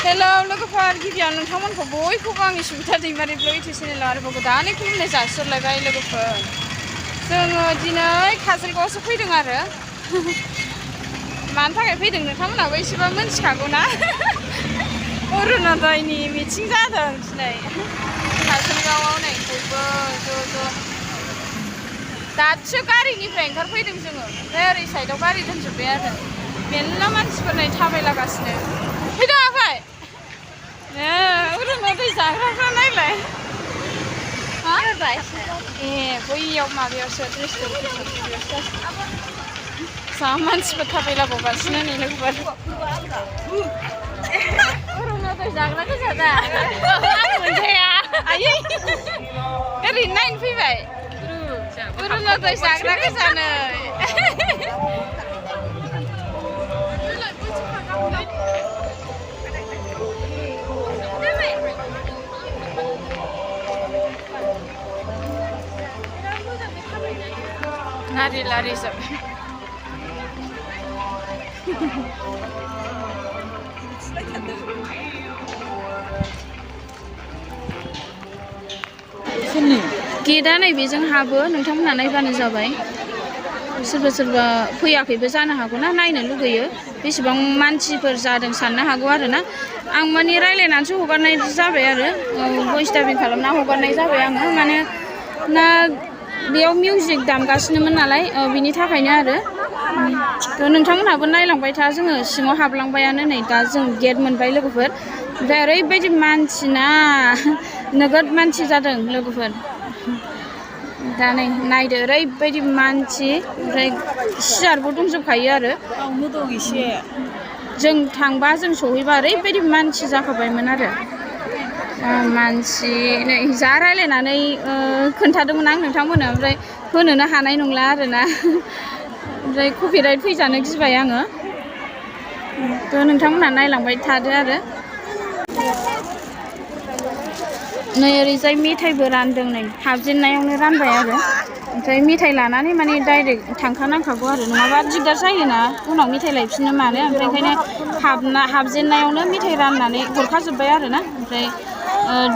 hello लोगोफोर गिबियाव नोंथांमोनखौ बयखौबो आंनि सुबिदा दैमारि ब्लग इउटुब चेनेलाव आरोबाव गोदानै खुलुमनाय जासिहरलायबाय लोगोफोर जोङो दिनै काजलगावआवसो फैदों आरो मानि थाखाय फैदों नोंथांमोनाबो एसेबा मिथिखागौ ना अरुणोदयनि मिटिं जादों दिनै काजलगावआव नै बयबो ज' दासो गारिनिफ्राय ओंखारफैदों जोङो ओमफ्राय ओरै साइडआव गारि दोनजोब्बाय आरो मेल्ला मानसिफोर नै थाबायलागासिनो फैदों आफाय अरुणोदय जाग्राफ्रा नायलाय मा ए बैयाव माबायावसो रेस्टुरेन्टआवसो जा मानसिफोर थाबायलाबावगासिनो नै लोगोफोर अरुणोदय जाग्रा गोजा दा आं मोनजाया आयै ओरैनो नायनो फैबाय अरुणोदय जाग्रा गोजा नै लारि लारि जोब गेटआ नैबेजों हाबो नोंथांमोनहा नायबानो जाबाय सोरबा सोरबा फैयाखैबो जानो हागौ ना नायनो लुगैयो बेसेबां मानसिफोर जादों साननो हागौ आरो ना आं माने रायलायनानैसो हगारनाय जाबाय आरो भइस डाबिं खालामना हगारनाय जाबाय आङो माने ना बेयाव मिउजिक दामगासिनोमोन नालाय बिनि थाखायनो आरो नोंथांमोनहाबो नायलांबाय था जोङो सिङाव हाबलांबायानो नै दा जों गेट मोनबाय लोगोफोर ओमफ्राय ओरैबायदि मानसि ना नोगोद मानसि जादों लोगोफोर दा नै नायदो ओरैबायदि मानसि ओमफ्राय सियारबो दंजोबखायो आरो एसे जों थांबा जों सहैबा ओरैबायदि मानसि जाखाबायमोन आरो मानसि नै जा रायलायनानै खोन्थादोंमोन आं नोंथांमोननो ओमफ्राय होनोनो हानाय नंला आरोना ओमफ्राय कपिराइट फैजानो गिबाय आङो थ' नोंथांमोनहा नायलांबाय थादो आरो नै ओरैजाय मेथाइबो रानदों नै हाबजेननायावनो रानबाय आरो ओमफ्राय मेथाइ लानानै माने डाइरेक्ट थांखानांखागौ आरो नङाबा दिगदार जायोना उनाव मेथाइ लायफिननो मानो ओमफ्राय ओंखायनो हाबजेननायावनो मेथाइ राननानै हरखाजोब्बाय आरो ना ओमफ्राय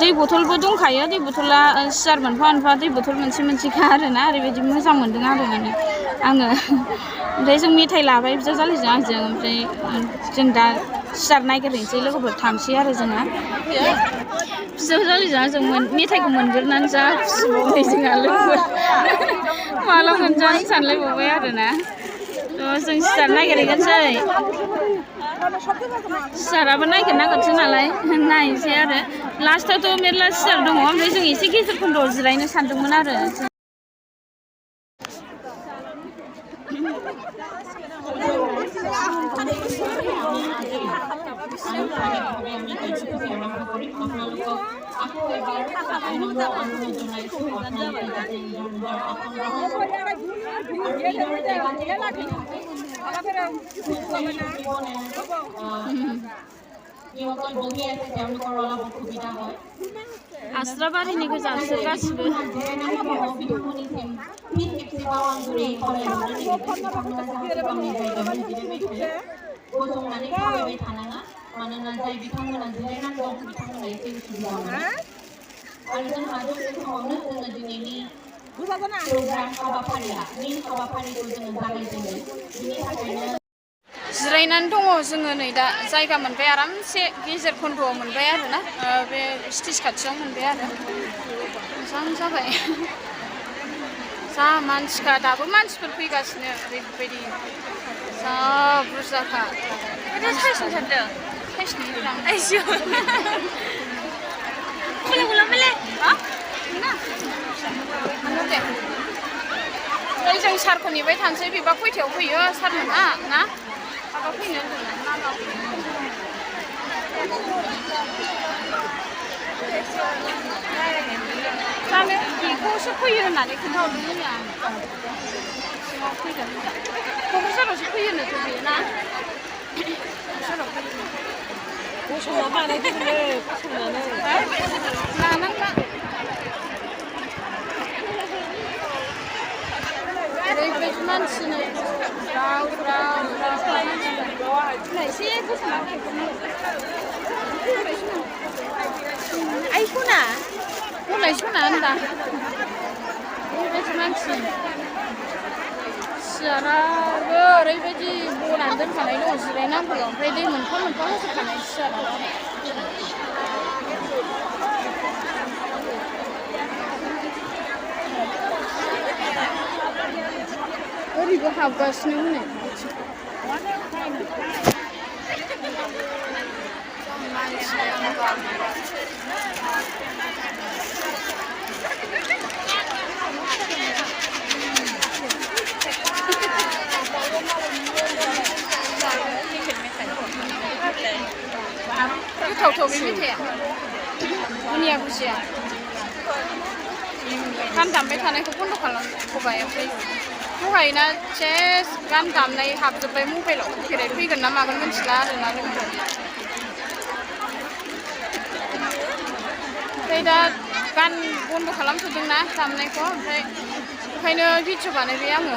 दै बथलबो दंखायो दै बथला सियार मोनफा मोनफा दै बथल मोनसे मोनसेखा आरोना ओरैबायदि मोजां मोन्दों आरो माने आङो ओमफ्राय जों मेथाइ लाबाय बिजावजालिजों आंजों ओमफ्राय जों दा सियार नागिरहैनोसै लोगोफोर थांसै आरो जोङो बिजावजालिजों आंजों मेथाइखौ मोनग्रोनानै जा खुसि बावबाय जोंहा लोगोफोर माला मोनजानो सानलायबावबाय आरोना थ' जों सियार नागिरहैगोनसै सियाराबो नागिरनांगोनसो नालाय नायनोसै आरो लास्टआवथ' मेरला सियार दङ ओमफ्राय जों एसे गेजेर खन्द'आव जिरायनो सानदोंमोन आरो आस्राबारिनि गोजासो गासिबो गसंनानै थाबायबाय थानाङा मानोना जाय बिथांमोना जिरायनानै दं बिथांमोना एसे उसुबिदा मोनो आरो जोंहा दसे समावनो जोङो दिनैनि प्रग्राम हाबाफारिया मेन हाबाफारिखौ जोङो जागायजेनो बिनि थाखायनो जिरायनानै दङ जोङो नै दा जायगा मोनबाय आरामसे गेजेर खन्द'आव मोनबाय आरो ना बे स्टेज खाथियाव मोनबाय आरो मोजां जाबाय जा मानसिखा दाबो मानसिफोर फैगासिनो ओरैबायदि जा बुरजाखा साइसनो सानदों साइसनि आइसो दे जों सारखौ नेबाय थानोसै बेबा खयथायाव फैयो सारमोना ना माबा फैनो जानो बेखौसो फैयो होननानै खोन्थाहरदोंमोन आं सिङाव फैगोन क'क्राझारावसो फैयोनोथ' बेयो ना क'क्राझाराव फैयो गसंना बानायदोंनो गसंनानै लानांला ओरैबायदि मानसि नै ब्राव ब्राव ब्राव एसे गसंनानै गलाय सना होनदा ओरैबायदि मानसि सियाराबो ओरैबायदि बनानै दोनखानाय दङ जिरायनांगौ ओमफ्राय दै मोनफा मोनफा होजोबखानाय सियारा ओरैबो हाबगासिनो हनै गोथावथाव बे मेथाइया बुनिया बुजिया गान दामबाय थानायखौ बन्द' खालामथ'बाय ओमफ्राय दहायना सेस गान दामनाय हाबजोब्बाय मबाइलाव फेराय फैगोन ना मागोन मिथिला आरोना लोगोफोर ओमफ्राय दा गान बन्द' खालामथ'दोंना दामनायखौ ओमफ्राय ओंखायनो भिडिअ बानायबाय आङो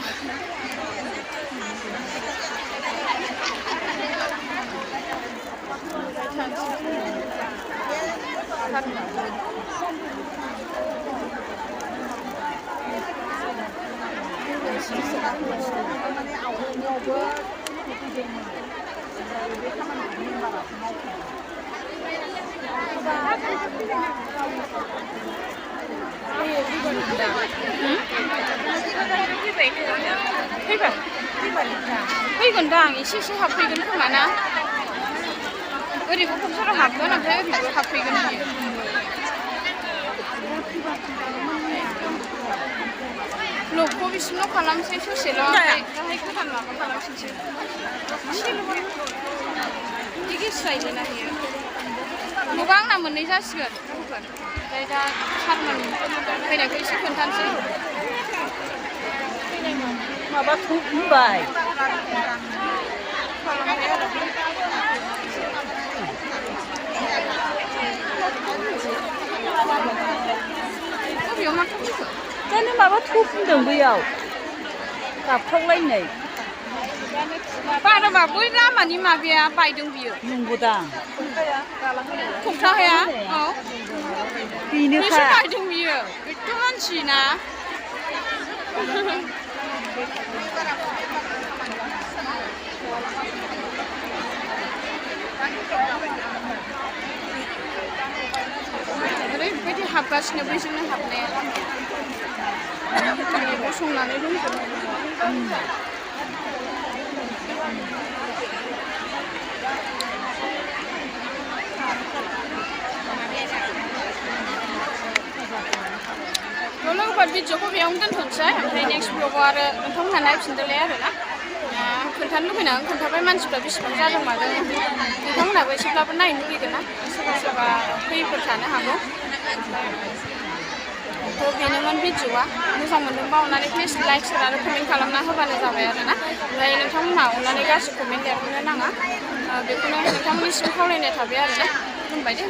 फैगोन दां एसे हाबफैगोन खोमा ना ओरैबो क'क्राझाराव हाबगोन ओमफ्राय ओरैबो हाबफैगोन बियो ब्लगखौ बिसिमल' खालामसै ससेल' ओमफ्राय गोदान माबा खालामफिनसै एसेल' बिदि गेस्रायलोना बियो ब्लगआ आंना मोननै जासिगोन ओमफ्राय दा सारमोन फैनायखौ एसे खोन्थानोसै माबा होबाय खालामबाय आरो बबेयाव मा खालामखो जानो माबा थुफुंदों बैयाव गाबख्रावलायनाय बाराबा बै लामानि माबाया बायदों बियो नंगौदां खबथाहाया औ बेनोखा बेसो बायदों बियो एथ' मानसि ना ओरैबायदि हाबगासिनो बैजोंनो हाबनाया गसंनानै दंजोबो लोगोफोर भिडिअखौ बेयावनो दोनथ'नोसै ओमफ्राय नेक्स्ट ब्लगाव आरो नोंथांमोनहा नायफिनदोलाय आरोना खोन्थानो लुबैनानै खोन्थाबाय मानसिफ्रा बेसेबां जादों मादों नोंथांमोनहाबो एसेब्लाबो नायनो लुगैगोन ना सोरबा सोरबा फैफोर थानो हागौ थ' बेनोमोन भिडिअआ मोजां मोनदोंबा अननानै प्लिज लाइक शेयार आरो कमेन्ट खालामना होबानो जाबाय आरोना ओमफ्राय नोंथांमोनहा अननानै गाज्रि कमेन्ट लिरनो नाङा बेखौनो नोंथांमोननिसिम खावलायनाय थाबाय आरोना खुलुमबाय दे